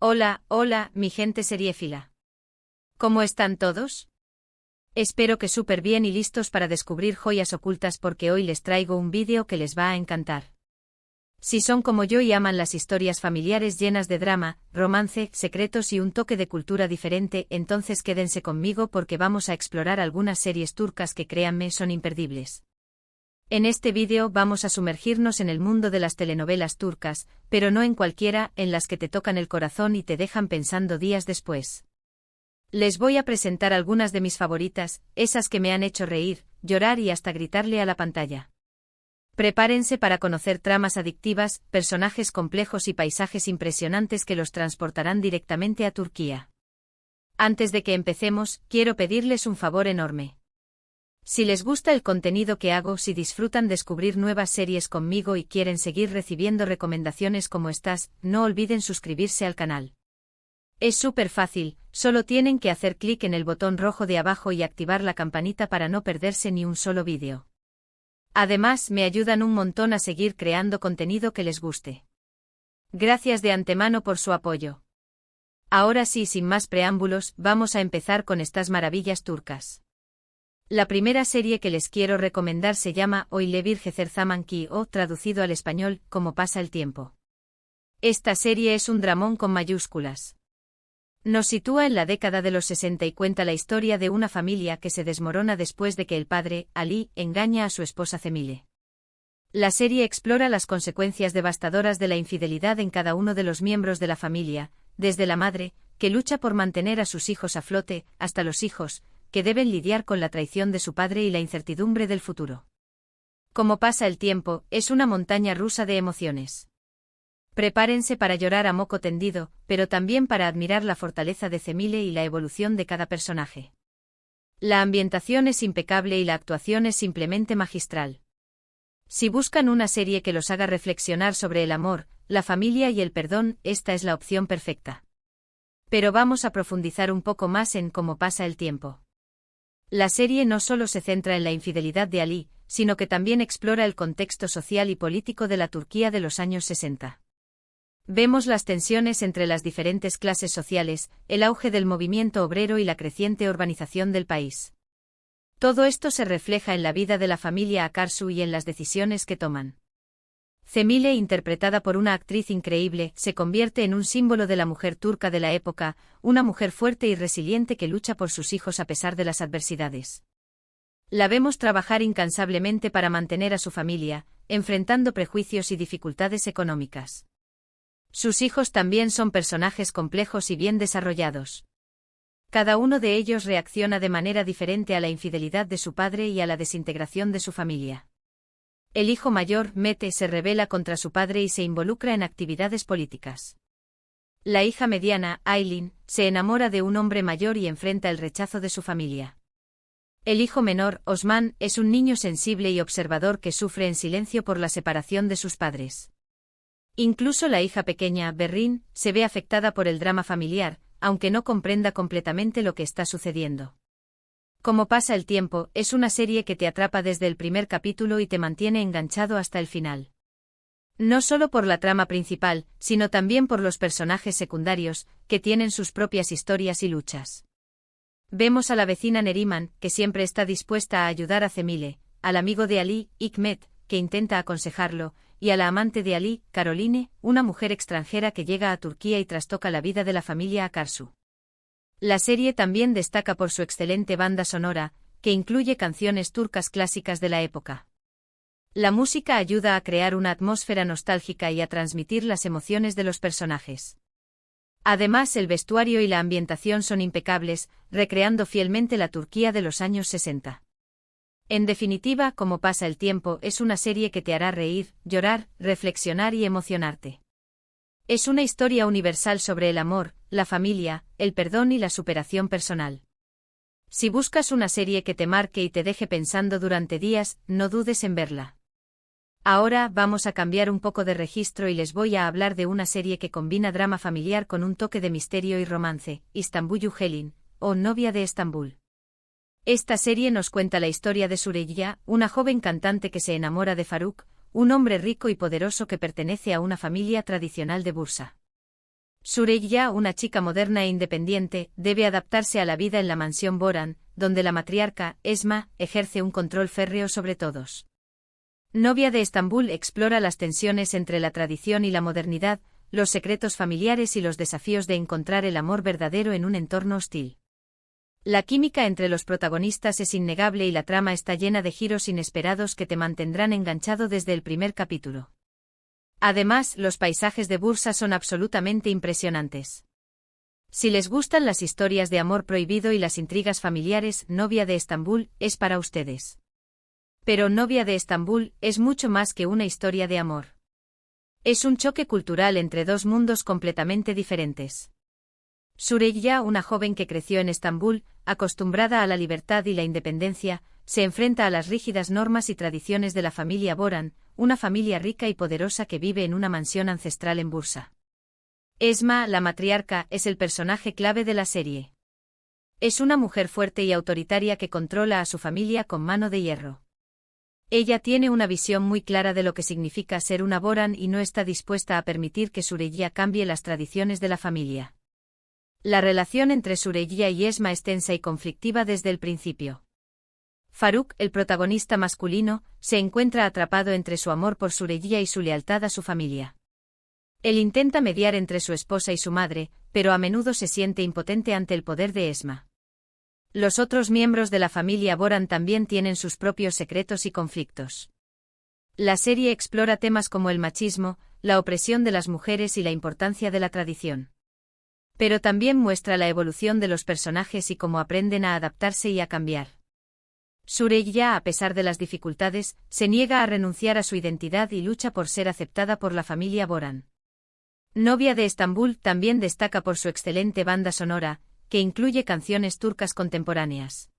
Hola, mi gente seriéfila. ¿Cómo están todos? Espero que súper bien y listos para descubrir joyas ocultas porque hoy les traigo un vídeo que les va a encantar. Si son como yo y aman las historias familiares llenas de drama, romance, secretos y un toque de cultura diferente, entonces quédense conmigo porque vamos a explorar algunas series turcas que créanme son imperdibles. En este vídeo vamos a sumergirnos en el mundo de las telenovelas turcas, pero no en cualquiera, en las que te tocan el corazón y te dejan pensando días después. Les voy a presentar algunas de mis favoritas, esas que me han hecho reír, llorar y hasta gritarle a la pantalla. Prepárense para conocer tramas adictivas, personajes complejos y paisajes impresionantes que los transportarán directamente a Turquía. Antes de que empecemos, quiero pedirles un favor enorme. Si les gusta el contenido que hago, si disfrutan descubrir nuevas series conmigo y quieren seguir recibiendo recomendaciones como estas, no olviden suscribirse al canal. Es súper fácil, solo tienen que hacer clic en el botón rojo de abajo y activar la campanita para no perderse ni un solo vídeo. Además, me ayudan un montón a seguir creando contenido que les guste. Gracias de antemano por su apoyo. Ahora sí, sin más preámbulos, vamos a empezar con estas maravillas turcas. La primera serie que les quiero recomendar se llama Öyle Bir Gece Zaman Ki, o traducido al español, Como pasa el tiempo. Esta serie es un dramón con mayúsculas. Nos sitúa en la década de los 60 y cuenta la historia de una familia que se desmorona después de que el padre, Ali, engaña a su esposa Cemile. La serie explora las consecuencias devastadoras de la infidelidad en cada uno de los miembros de la familia, desde la madre, que lucha por mantener a sus hijos a flote, hasta los hijos, que deben lidiar con la traición de su padre y la incertidumbre del futuro. Como pasa el tiempo, es una montaña rusa de emociones. Prepárense para llorar a moco tendido, pero también para admirar la fortaleza de Cemile y la evolución de cada personaje. La ambientación es impecable y la actuación es simplemente magistral. Si buscan una serie que los haga reflexionar sobre el amor, la familia y el perdón, esta es la opción perfecta. Pero vamos a profundizar un poco más en cómo pasa el tiempo. La serie no solo se centra en la infidelidad de Ali, sino que también explora el contexto social y político de la Turquía de los años 60. Vemos las tensiones entre las diferentes clases sociales, el auge del movimiento obrero y la creciente urbanización del país. Todo esto se refleja en la vida de la familia Akarsu y en las decisiones que toman. Cemile, interpretada por una actriz increíble, se convierte en un símbolo de la mujer turca de la época, una mujer fuerte y resiliente que lucha por sus hijos a pesar de las adversidades. La vemos trabajar incansablemente para mantener a su familia, enfrentando prejuicios y dificultades económicas. Sus hijos también son personajes complejos y bien desarrollados. Cada uno de ellos reacciona de manera diferente a la infidelidad de su padre y a la desintegración de su familia. El hijo mayor, Mete, se rebela contra su padre y se involucra en actividades políticas. La hija mediana, Aylin, se enamora de un hombre mayor y enfrenta el rechazo de su familia. El hijo menor, Osman, es un niño sensible y observador que sufre en silencio por la separación de sus padres. Incluso la hija pequeña, Berrin, se ve afectada por el drama familiar, aunque no comprenda completamente lo que está sucediendo. Como pasa el tiempo, es una serie que te atrapa desde el primer capítulo y te mantiene enganchado hasta el final. No solo por la trama principal, sino también por los personajes secundarios, que tienen sus propias historias y luchas. Vemos a la vecina Neriman, que siempre está dispuesta a ayudar a Cemile, al amigo de Ali, Hikmet, que intenta aconsejarlo, y a la amante de Ali, Caroline, una mujer extranjera que llega a Turquía y trastoca la vida de la familia Akarsu. La serie también destaca por su excelente banda sonora, que incluye canciones turcas clásicas de la época. La música ayuda a crear una atmósfera nostálgica y a transmitir las emociones de los personajes. Además, el vestuario y la ambientación son impecables, recreando fielmente la Turquía de los años 60. En definitiva, Como pasa el tiempo, es una serie que te hará reír, llorar, reflexionar y emocionarte. Es una historia universal sobre el amor, la familia, el perdón y la superación personal. Si buscas una serie que te marque y te deje pensando durante días, no dudes en verla. Ahora vamos a cambiar un poco de registro y les voy a hablar de una serie que combina drama familiar con un toque de misterio y romance, İstanbul Helin, o Novia de Estambul. Esta serie nos cuenta la historia de Süreyya, una joven cantante que se enamora de Faruk, un hombre rico y poderoso que pertenece a una familia tradicional de Bursa. Süreyya, una chica moderna e independiente, debe adaptarse a la vida en la mansión Boran, donde la matriarca, Esma, ejerce un control férreo sobre todos. Novia de Estambul explora las tensiones entre la tradición y la modernidad, los secretos familiares y los desafíos de encontrar el amor verdadero en un entorno hostil. La química entre los protagonistas es innegable y la trama está llena de giros inesperados que te mantendrán enganchado desde el primer capítulo. Además, los paisajes de Bursa son absolutamente impresionantes. Si les gustan las historias de amor prohibido y las intrigas familiares, Novia de Estambul es para ustedes. Pero Novia de Estambul es mucho más que una historia de amor. Es un choque cultural entre dos mundos completamente diferentes. Süreyya, una joven que creció en Estambul, acostumbrada a la libertad y la independencia, se enfrenta a las rígidas normas y tradiciones de la familia Boran, una familia rica y poderosa que vive en una mansión ancestral en Bursa. Esma, la matriarca, es el personaje clave de la serie. Es una mujer fuerte y autoritaria que controla a su familia con mano de hierro. Ella tiene una visión muy clara de lo que significa ser una Boran y no está dispuesta a permitir que Süreyya cambie las tradiciones de la familia. La relación entre Süreyya y Esma es tensa y conflictiva desde el principio. Faruk, el protagonista masculino, se encuentra atrapado entre su amor por Süreyya y su lealtad a su familia. Él intenta mediar entre su esposa y su madre, pero a menudo se siente impotente ante el poder de Esma. Los otros miembros de la familia Boran también tienen sus propios secretos y conflictos. La serie explora temas como el machismo, la opresión de las mujeres y la importancia de la tradición. Pero también muestra la evolución de los personajes y cómo aprenden a adaptarse y a cambiar. Süreyya, a pesar de las dificultades, se niega a renunciar a su identidad y lucha por ser aceptada por la familia Boran. Novia de Estambul también destaca por su excelente banda sonora, que incluye canciones turcas contemporáneas.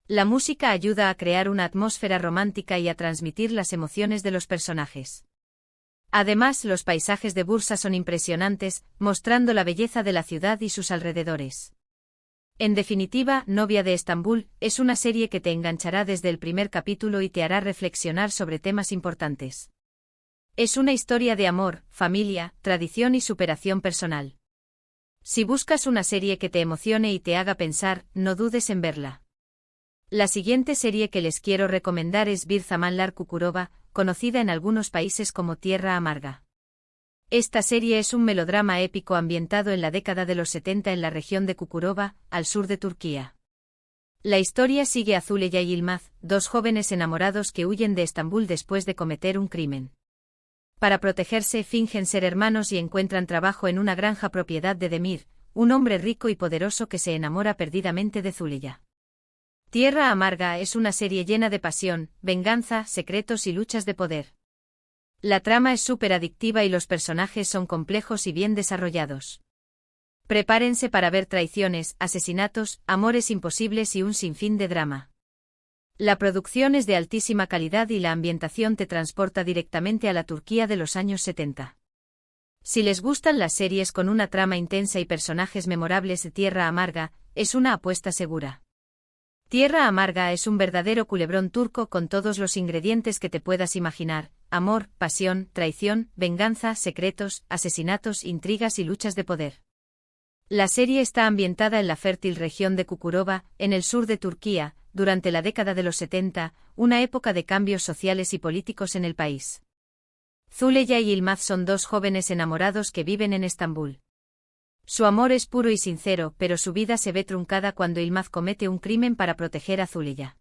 La música ayuda a crear una atmósfera romántica y a transmitir las emociones de los personajes. Además, los paisajes de Bursa son impresionantes, mostrando la belleza de la ciudad y sus alrededores. En definitiva, Novia de Estambul es una serie que te enganchará desde el primer capítulo y te hará reflexionar sobre temas importantes. Es una historia de amor, familia, tradición y superación personal. Si buscas una serie que te emocione y te haga pensar, no dudes en verla. La siguiente serie que les quiero recomendar es Bir Zamanlar Çukurova, conocida en algunos países como Tierra Amarga. Esta serie es un melodrama épico ambientado en la década de los 70 en la región de Çukurova, al sur de Turquía. La historia sigue a Züleyha y Yılmaz, dos jóvenes enamorados que huyen de Estambul después de cometer un crimen. Para protegerse fingen ser hermanos y encuentran trabajo en una granja propiedad de Demir, un hombre rico y poderoso que se enamora perdidamente de Züleyha. Tierra Amarga es una serie llena de pasión, venganza, secretos y luchas de poder. La trama es súper adictiva y los personajes son complejos y bien desarrollados. Prepárense para ver traiciones, asesinatos, amores imposibles y un sinfín de drama. La producción es de altísima calidad y la ambientación te transporta directamente a la Turquía de los años 70. Si les gustan las series con una trama intensa y personajes memorables de Tierra Amarga, es una apuesta segura. Tierra Amarga es un verdadero culebrón turco con todos los ingredientes que te puedas imaginar: amor, pasión, traición, venganza, secretos, asesinatos, intrigas y luchas de poder. La serie está ambientada en la fértil región de Çukurova, en el sur de Turquía, durante la década de los 70, una época de cambios sociales y políticos en el país. Züleyha y Yılmaz son dos jóvenes enamorados que viven en Estambul. Su amor es puro y sincero, pero su vida se ve truncada cuando Yılmaz comete un crimen para proteger a Züleyha.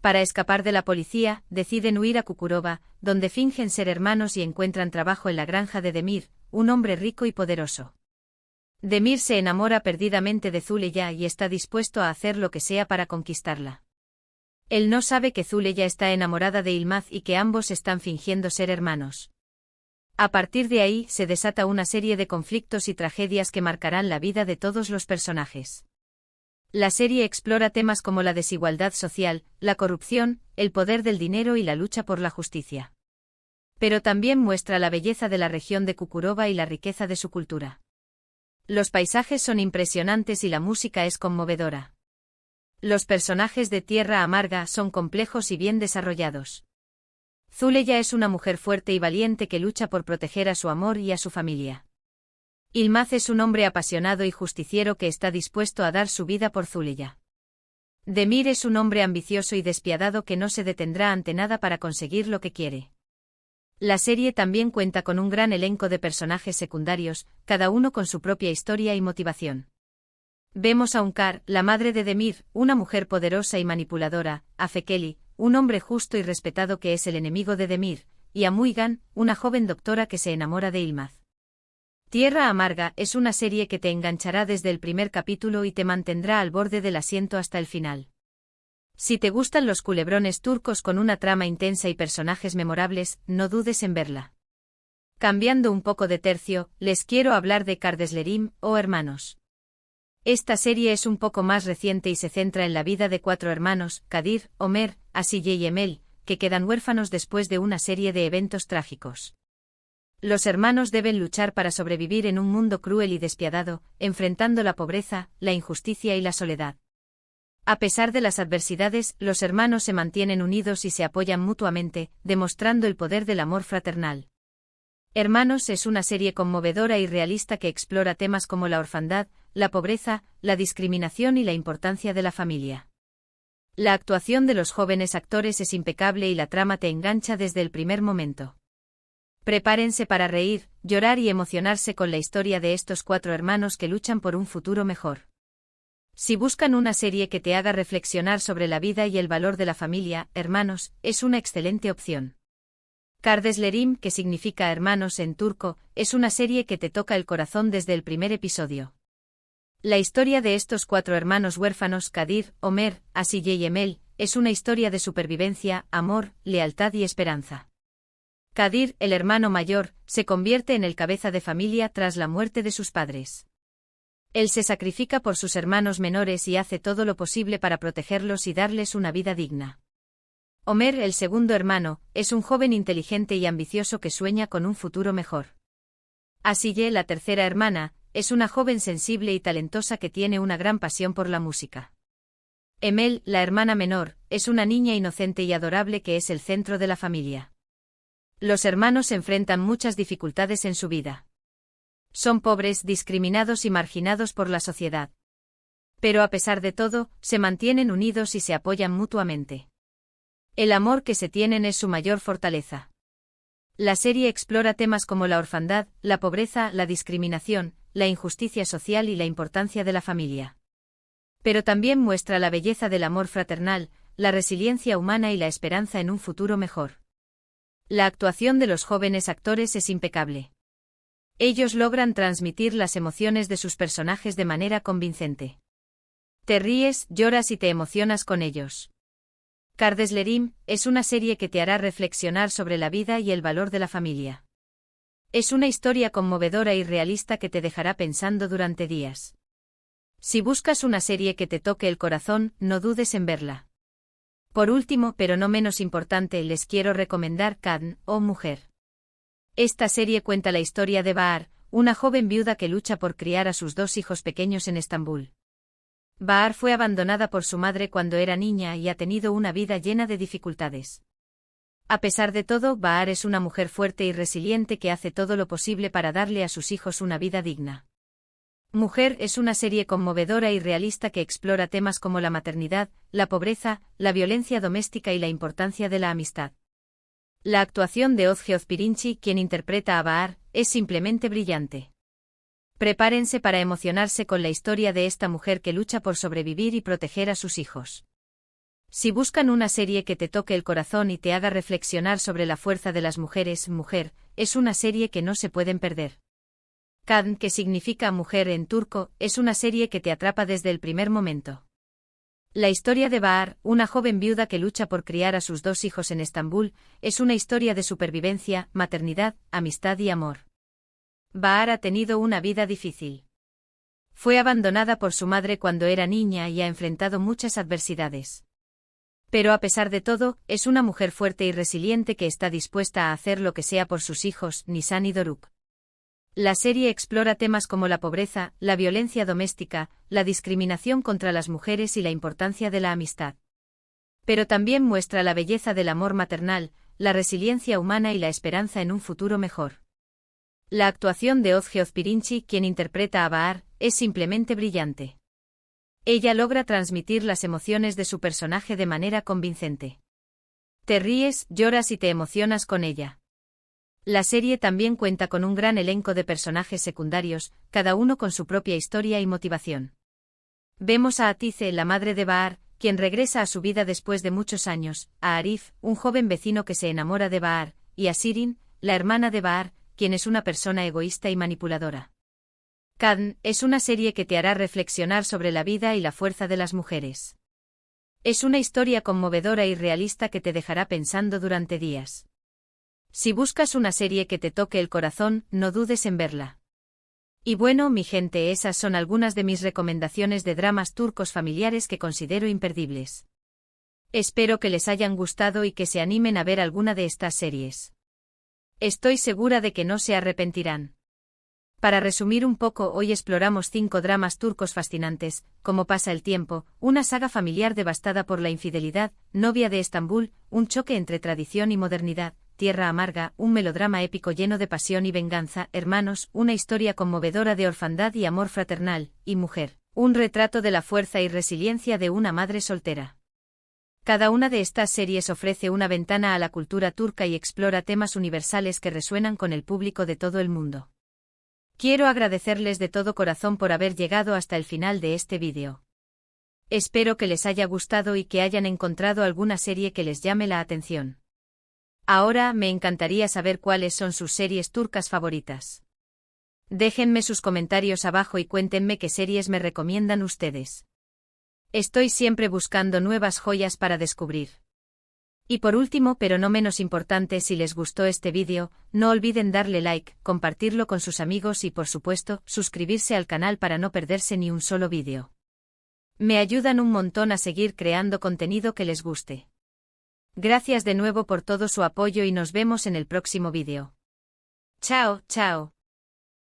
Para escapar de la policía, deciden huir a Çukurova, donde fingen ser hermanos y encuentran trabajo en la granja de Demir, un hombre rico y poderoso. Demir se enamora perdidamente de Züleyha y está dispuesto a hacer lo que sea para conquistarla. Él no sabe que Züleyha está enamorada de Yılmaz y que ambos están fingiendo ser hermanos. A partir de ahí se desata una serie de conflictos y tragedias que marcarán la vida de todos los personajes. La serie explora temas como la desigualdad social, la corrupción, el poder del dinero y la lucha por la justicia. Pero también muestra la belleza de la región de Çukurova y la riqueza de su cultura. Los paisajes son impresionantes y la música es conmovedora. Los personajes de Tierra Amarga son complejos y bien desarrollados. Züleyha es una mujer fuerte y valiente que lucha por proteger a su amor y a su familia. Yılmaz es un hombre apasionado y justiciero que está dispuesto a dar su vida por Züleyha. Demir es un hombre ambicioso y despiadado que no se detendrá ante nada para conseguir lo que quiere. La serie también cuenta con un gran elenco de personajes secundarios, cada uno con su propia historia y motivación. Vemos a Hünkar, la madre de Demir, una mujer poderosa y manipuladora, a Fekeli, un hombre justo y respetado que es el enemigo de Demir, y a Müjgan, una joven doctora que se enamora de Yılmaz. Tierra Amarga es una serie que te enganchará desde el primer capítulo y te mantendrá al borde del asiento hasta el final. Si te gustan los culebrones turcos con una trama intensa y personajes memorables, no dudes en verla. Cambiando un poco de tercio, les quiero hablar de Kardeşlerim, o Hermanos. Esta serie es un poco más reciente y se centra en la vida de 4 hermanos, Kadir, Ömer, Asiye y Emel, que quedan huérfanos después de una serie de eventos trágicos. Los hermanos deben luchar para sobrevivir en un mundo cruel y despiadado, enfrentando la pobreza, la injusticia y la soledad. A pesar de las adversidades, los hermanos se mantienen unidos y se apoyan mutuamente, demostrando el poder del amor fraternal. Hermanos es una serie conmovedora y realista que explora temas como la orfandad, la pobreza, la discriminación y la importancia de la familia. La actuación de los jóvenes actores es impecable y la trama te engancha desde el primer momento. Prepárense para reír, llorar y emocionarse con la historia de estos 4 hermanos que luchan por un futuro mejor. Si buscan una serie que te haga reflexionar sobre la vida y el valor de la familia, Hermanos, es una excelente opción. Kardeşlerim, que significa hermanos en turco, es una serie que te toca el corazón desde el primer episodio. La historia de estos 4 hermanos huérfanos, Kadir, Ömer, Asiye y Emel, es una historia de supervivencia, amor, lealtad y esperanza. Kadir, el hermano mayor, se convierte en el cabeza de familia tras la muerte de sus padres. Él se sacrifica por sus hermanos menores y hace todo lo posible para protegerlos y darles una vida digna. Ömer, el segundo hermano, es un joven inteligente y ambicioso que sueña con un futuro mejor. Asiye, la tercera hermana, es una joven sensible y talentosa que tiene una gran pasión por la música. Emel, la hermana menor, es una niña inocente y adorable que es el centro de la familia. Los hermanos enfrentan muchas dificultades en su vida. Son pobres, discriminados y marginados por la sociedad. Pero a pesar de todo, se mantienen unidos y se apoyan mutuamente. El amor que se tienen es su mayor fortaleza. La serie explora temas como la orfandad, la pobreza, la discriminación, la injusticia social y la importancia de la familia. Pero también muestra la belleza del amor fraternal, la resiliencia humana y la esperanza en un futuro mejor. La actuación de los jóvenes actores es impecable. Ellos logran transmitir las emociones de sus personajes de manera convincente. Te ríes, lloras y te emocionas con ellos. Kardeşlerim es una serie que te hará reflexionar sobre la vida y el valor de la familia. Es una historia conmovedora y realista que te dejará pensando durante días. Si buscas una serie que te toque el corazón, no dudes en verla. Por último, pero no menos importante, les quiero recomendar Kadın, o Mujer. Esta serie cuenta la historia de Bahar, una joven viuda que lucha por criar a sus 2 hijos pequeños en Estambul. Bahar fue abandonada por su madre cuando era niña y ha tenido una vida llena de dificultades. A pesar de todo, Bahar es una mujer fuerte y resiliente que hace todo lo posible para darle a sus hijos una vida digna. Mujer es una serie conmovedora y realista que explora temas como la maternidad, la pobreza, la violencia doméstica y la importancia de la amistad. La actuación de Özge Özpirinçci, quien interpreta a Bahar, es simplemente brillante. Prepárense para emocionarse con la historia de esta mujer que lucha por sobrevivir y proteger a sus hijos. Si buscan una serie que te toque el corazón y te haga reflexionar sobre la fuerza de las mujeres, Mujer, es una serie que no se pueden perder. Kadın, que significa mujer en turco, es una serie que te atrapa desde el primer momento. La historia de Bahar, una joven viuda que lucha por criar a sus 2 hijos en Estambul, es una historia de supervivencia, maternidad, amistad y amor. Bahar ha tenido una vida difícil. Fue abandonada por su madre cuando era niña y ha enfrentado muchas adversidades. Pero a pesar de todo, es una mujer fuerte y resiliente que está dispuesta a hacer lo que sea por sus hijos, Nisan y Doruk. La serie explora temas como la pobreza, la violencia doméstica, la discriminación contra las mujeres y la importancia de la amistad. Pero también muestra la belleza del amor maternal, la resiliencia humana y la esperanza en un futuro mejor. La actuación de Ozgeoz Pirinchi, quien interpreta a Bahar, es simplemente brillante. Ella logra transmitir las emociones de su personaje de manera convincente. Te ríes, lloras y te emocionas con ella. La serie también cuenta con un gran elenco de personajes secundarios, cada uno con su propia historia y motivación. Vemos a Hatice, la madre de Bahar, quien regresa a su vida después de muchos años, a Arif, un joven vecino que se enamora de Bahar, y a Sirin, la hermana de Bahar, quien es una persona egoísta y manipuladora. Kadn es una serie que te hará reflexionar sobre la vida y la fuerza de las mujeres. Es una historia conmovedora y realista que te dejará pensando durante días. Si buscas una serie que te toque el corazón, no dudes en verla. Y bueno, mi gente, esas son algunas de mis recomendaciones de dramas turcos familiares que considero imperdibles. Espero que les hayan gustado y que se animen a ver alguna de estas series. Estoy segura de que no se arrepentirán. Para resumir un poco, hoy exploramos 5 dramas turcos fascinantes, Cómo pasa el tiempo, una saga familiar devastada por la infidelidad, Novia de Estambul, un choque entre tradición y modernidad, Tierra amarga, un melodrama épico lleno de pasión y venganza, Hermanos, una historia conmovedora de orfandad y amor fraternal, y Mujer, un retrato de la fuerza y resiliencia de una madre soltera. Cada una de estas series ofrece una ventana a la cultura turca y explora temas universales que resuenan con el público de todo el mundo. Quiero agradecerles de todo corazón por haber llegado hasta el final de este vídeo. Espero que les haya gustado y que hayan encontrado alguna serie que les llame la atención. Ahora me encantaría saber cuáles son sus series turcas favoritas. Déjenme sus comentarios abajo y cuéntenme qué series me recomiendan ustedes. Estoy siempre buscando nuevas joyas para descubrir. Y por último, pero no menos importante, si les gustó este vídeo, no olviden darle like, compartirlo con sus amigos y por supuesto, suscribirse al canal para no perderse ni un solo vídeo. Me ayudan un montón a seguir creando contenido que les guste. Gracias de nuevo por todo su apoyo y nos vemos en el próximo vídeo. Chao, chao.